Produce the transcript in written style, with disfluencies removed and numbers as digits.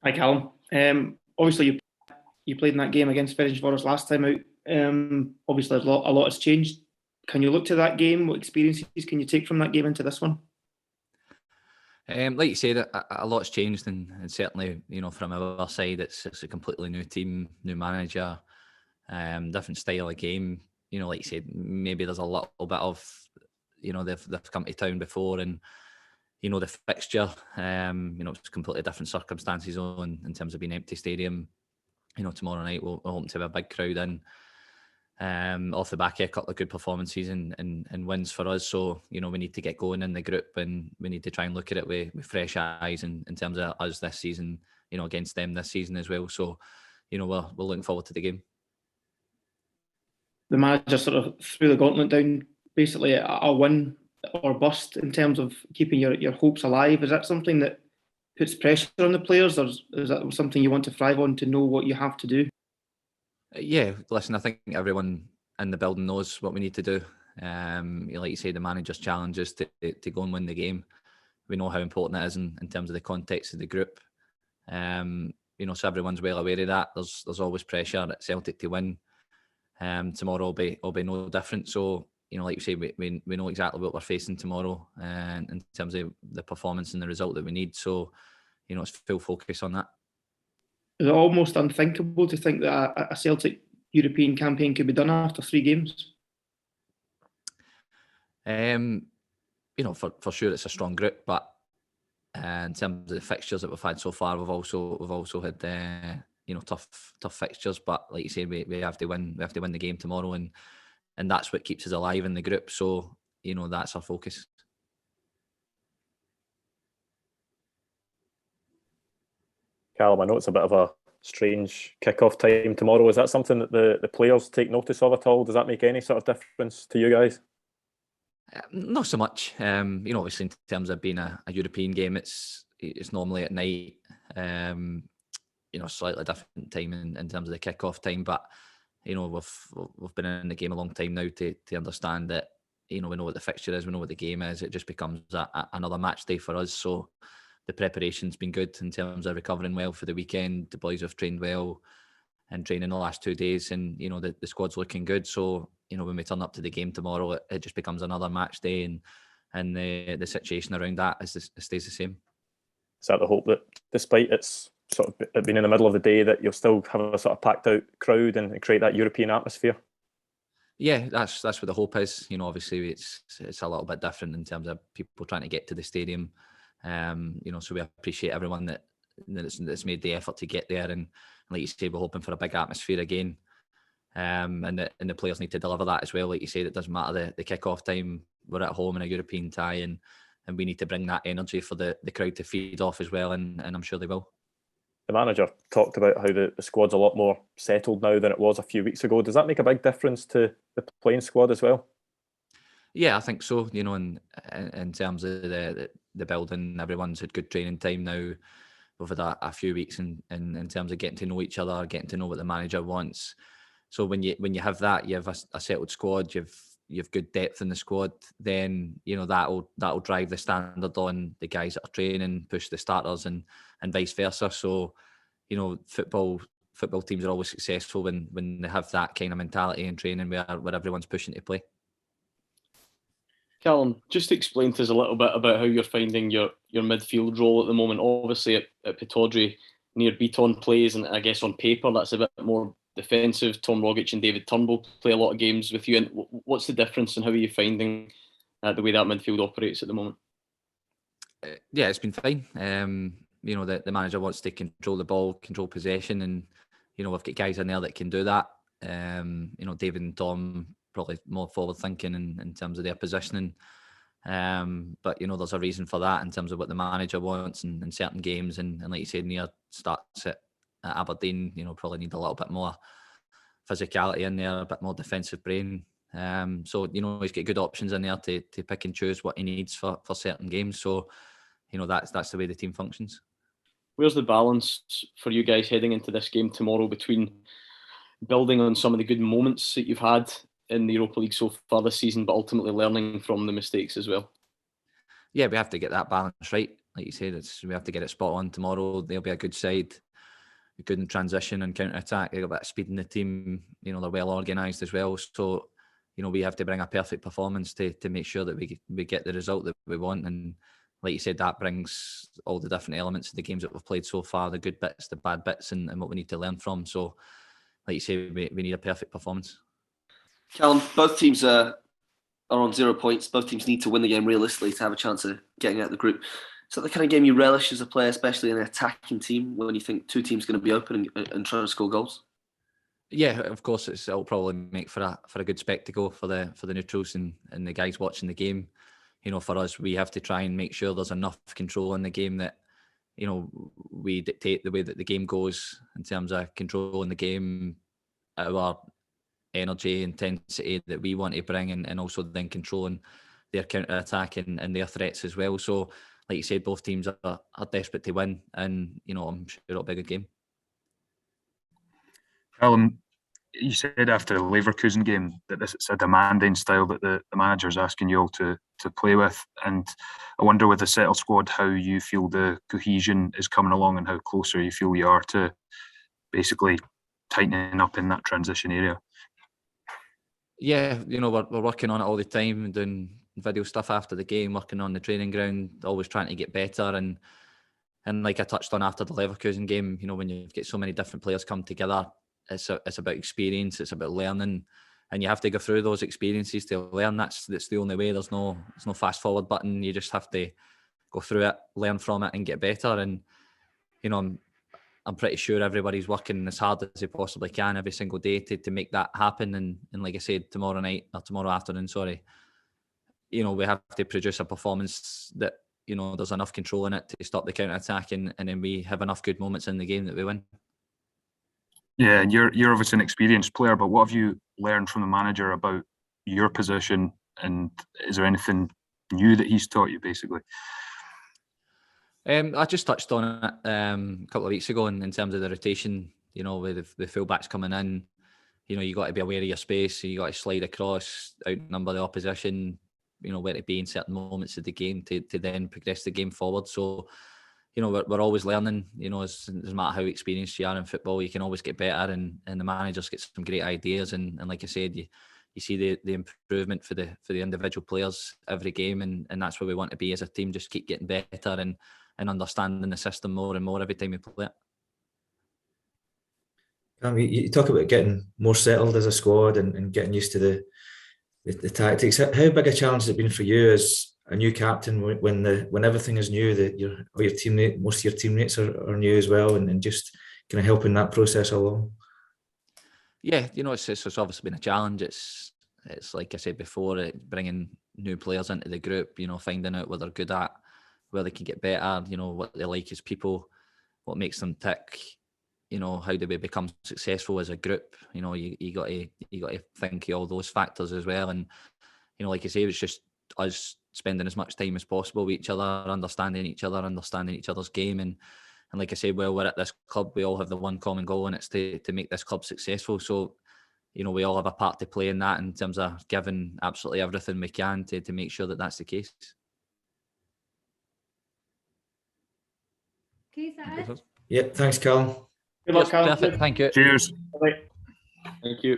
Hi, Callum. Obviously, you played in that game against Ferencvaros last time out. Obviously, a lot has changed. Can you look to that game? What experiences can you take from that game into this one? Like you said, a lot's changed, and certainly, from our side, it's a completely new team, new manager, different style of game. Like you said, maybe there's a little bit of, they've come to town before, and the fixture, it's completely different circumstances in terms of being empty stadium. Tomorrow night we're hoping to have a big crowd in. Off the back of a couple of good performances and wins for us. So, we need to get going in the group, and we need to try and look at it with fresh eyes in terms of us this season, against them this season as well. So, we're looking forward to the game. The manager sort of threw the gauntlet down, basically a win or bust in terms of keeping your hopes alive. Is that something that puts pressure on the players, or is that something you want to thrive on, to know what you have to do? Yeah, listen, I think everyone in the building knows what we need to do. Like you say, the manager's challenge is to go and win the game. We know how important it is in terms of the context of the group. So everyone's well aware of that. There's always pressure at Celtic to win. Tomorrow will be no different. So, like you say, we know exactly what we're facing tomorrow, and in terms of the performance and the result that we need. So, it's full focus on that. Is it almost unthinkable to think that a Celtic European campaign could be done after 3 games? For sure it's a strong group, but in terms of the fixtures that we've had so far, we've also had tough fixtures. But like you say, we have to win. We have to win the game tomorrow, and that's what keeps us alive in the group. So that's our focus. Callum, I know it's a bit of a strange kick-off time tomorrow. Is that something that the players take notice of at all? Does that make any sort of difference to you guys? Not so much. Obviously in terms of being a European game, it's normally at night. Slightly different time in terms of the kick-off time, but we've been in the game a long time now to understand that we know what the fixture is, we know what the game is. It just becomes another match day for us. So the preparation's been good in terms of recovering well for the weekend. The boys have trained well and training the last 2 days, and the squad's looking good. So when we turn up to the game tomorrow, it just becomes another match day, and the situation around that stays the same. Is that the hope, that despite it's sort of being in the middle of the day, that you'll still have a sort of packed out crowd and create that European atmosphere? Yeah, that's what the hope is. Obviously it's a little bit different in terms of people trying to get to the stadium. So we appreciate everyone that's made the effort to get there, and like you say, we're hoping for a big atmosphere again. And the players need to deliver that as well. Like you said, it doesn't matter the kick-off time. We're at home in a European tie, and we need to bring that energy for the crowd to feed off as well, and I'm sure they will. The manager talked about how the squad's a lot more settled now than it was a few weeks ago. Does that make a big difference to the playing squad as well? Yeah, I think so. In terms of the building, everyone's had good training time now. We've had a few weeks in terms of getting to know each other, getting to know what the manager wants. So when you have that, you have a settled squad, you've good depth in the squad, then that'll drive the standard on the guys that are training, push the starters, and vice versa. So football teams are always successful when they have that kind of mentality in training where everyone's pushing to play. Callum, just explain to us a little bit about how you're finding your midfield role at the moment. Obviously at Pittodrie, Near Beaton plays, and I guess on paper that's a bit more defensive. Tom Rogic and David Turnbull play a lot of games with you. And what's the difference, and how are you finding the way that midfield operates at the moment? Yeah, it's been fine. The manager wants to control the ball, control possession, and we've got guys in there that can do that. David and Tom probably more forward thinking in terms of their positioning. But there's a reason for that in terms of what the manager wants in certain games, and like you said, Near starts at Aberdeen, probably need a little bit more physicality in there, a bit more defensive brain. So he's got good options in there to pick and choose what he needs for certain games. So that's the way the team functions. Where's the balance for you guys heading into this game tomorrow between building on some of the good moments that you've had in the Europa League so far this season, but ultimately learning from the mistakes as well? Yeah, we have to get that balance right. like you said, we have to get it spot on tomorrow. They'll be a good side, good in transition and counter attack. They've got a bit of speed in the team. They're well organised as well. So we have to bring a perfect performance to make sure that we get the result that we want. And like you said, that brings all the different elements of the games that we've played so far, the good bits, the bad bits, and what we need to learn from. So, like you say, we need a perfect performance. Callum, both teams are on 0 points. Both teams need to win the game realistically to have a chance of getting out of the group. Is that the kind of game you relish as a player, especially in an attacking team, when you think two teams are going to be open and trying to score goals? Yeah, of course, it'll probably make for a good spectacle for the neutrals and the guys watching the game. For us, we have to try and make sure there's enough control in the game that we dictate the way that the game goes in terms of controlling the game, our energy, intensity that we want to bring, and also then controlling their counter attack and their threats as well. So, like you said, both teams are desperate to win, and I'm sure it'll be a good game. Callum, you said after the Leverkusen game that this is a demanding style that the manager's asking you all to play with, and I wonder with the settled squad how you feel the cohesion is coming along and how closer you feel you are to basically tightening up in that transition area. Yeah, we're working on it all the time, doing video stuff after the game, working on the training ground, always trying to get better. And like I touched on after the Leverkusen game, when you get so many different players come together, it's about experience, it's about learning, and you have to go through those experiences to learn. That's the only way. There's no fast forward button. You just have to go through it, learn from it, and get better. And I'm pretty sure everybody's working as hard as they possibly can every single day to make that happen. And like I said, tomorrow afternoon, we have to produce a performance that there's enough control in it to stop the counter attack, and then we have enough good moments in the game that we win. Yeah, and you're obviously an experienced player, but what have you learned from the manager about your position, and is there anything new that he's taught you, basically? I just touched on it a couple of weeks ago in terms of the rotation, with the fullbacks coming in. You got to be aware of your space, you got to slide across, outnumber the opposition, where to be in certain moments of the game to then progress the game forward. So, we're always learning, doesn't matter how experienced you are in football, you can always get better, and the managers get some great ideas. And like I said, you see the improvement for the individual players every game, and that's where we want to be as a team, just keep getting better and understanding the system more and more every time we play it. You talk about getting more settled as a squad and getting used to the tactics. How big a challenge has it been for you as a new captain when everything is new, that most of your teammates are new as well, and just kind of helping that process along? Yeah, it's obviously been a challenge. It's like I said before, bringing new players into the group, finding out what they're good at, where they can get better, what they like as people, what makes them tick, how do we become successful as a group. You got to think of all those factors as well. And like I say, it's just us spending as much time as possible with each other, understanding each other's game. And like I say, well, we're at this club, we all have the one common goal, and it's to make this club successful. So we all have a part to play in that, in terms of giving absolutely everything we can to make sure that that's the case. Okay, is that it? Yeah, thanks, Callum. Good luck, Callum. Perfect. Thank you. Cheers. Bye. Thank you.